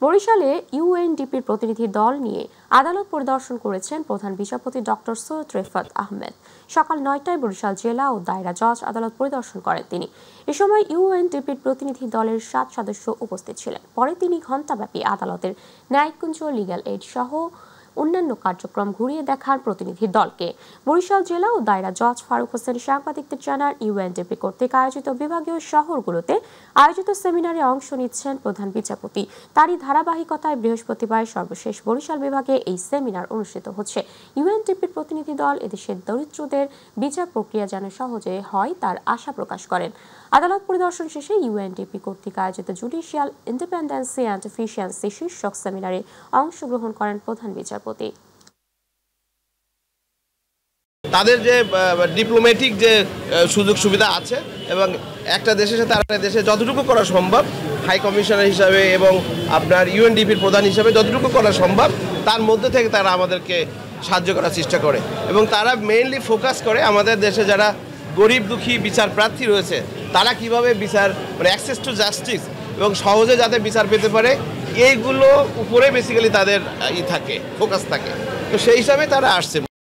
বরিশালে ইউএনডিপির প্রতিনিধি দল নিয়ে আদালত পরিদর্শন করেছেন প্রধান বিচারপতি ডক্টর সৈয়দ রেফাত আহমেদ। সকাল ৯টায় বরিশাল জেলা ও দায়রা জজ আদালত পরিদর্শন করেন তিনি। এ সময় ইউএনডিপির প্রতিনিধি দলের ৭ সদস্য উপস্থিত ছিলেন। পরে তিনি ঘণ্টাব্যাপী আদালতের ন্যায়কুঞ্জ, লিগ্যাল এইড সহ অন্যান্য কার্যক্রম ঘুরিয়ে দেখার প্রতিনিধি দলকে। বরিশাল জেলা ও দায়রা জজ ফারুক হোসেন সাংবাদিকদের জানান, ইউএনডিপি কর্তৃক আয়োজিত বিভাগীয় শহরগুলোতে আয়োজিত সেমিনারে অংশ নিচ্ছেন প্রধান বিচারপতি। তারই ধারাবাহিকতায় বৃহস্পতিবার সর্বশেষ বরিশাল বিভাগে এই সেমিনার অনুষ্ঠিত হচ্ছে। ইউএনডিপির প্রতিনিধি দল এদেশের দরিদ্রদের বিচার প্রক্রিয়া যেন সহজে হয় তার আশা প্রকাশ করেন। আদালত পরিদর্শন শেষে ইউএনডিপি কর্তৃক আয়োজিত জুডিশিয়াল ইন্ডিপেন্ডেন্সি অ্যান্ড এফিসিয়েন্সি শীর্ষক সেমিনারে অংশগ্রহণ করেন প্রধান বিচারপতি। তাদের যে ডিপ্লোম্যাটিক যে সুযোগ সুবিধা আছে এবং একটা দেশের সাথে আরেকটা দেশে যতটুকু করা সম্ভব হাই কমিশনার হিসাবে এবং আপনার ইউএনডিপির প্রধান হিসাবে যতটুকু করা সম্ভব তার মধ্যে থেকে তারা আমাদেরকে সাহায্য করার চেষ্টা করে এবং তারা মেইনলি ফোকাস করে আমাদের দেশে যারা গরিব দুঃখী বিচার প্রার্থী রয়েছে তারা কিভাবে বিচার অ্যাক্সেস টু জাস্টিস এবং সহজে যাতে বিচার পেতে পারে এইগুলো উপরে বেসিক্যালি তাদের থাকে ফোকাস থাকে। তো সেই হিসাবে তারা আসছে।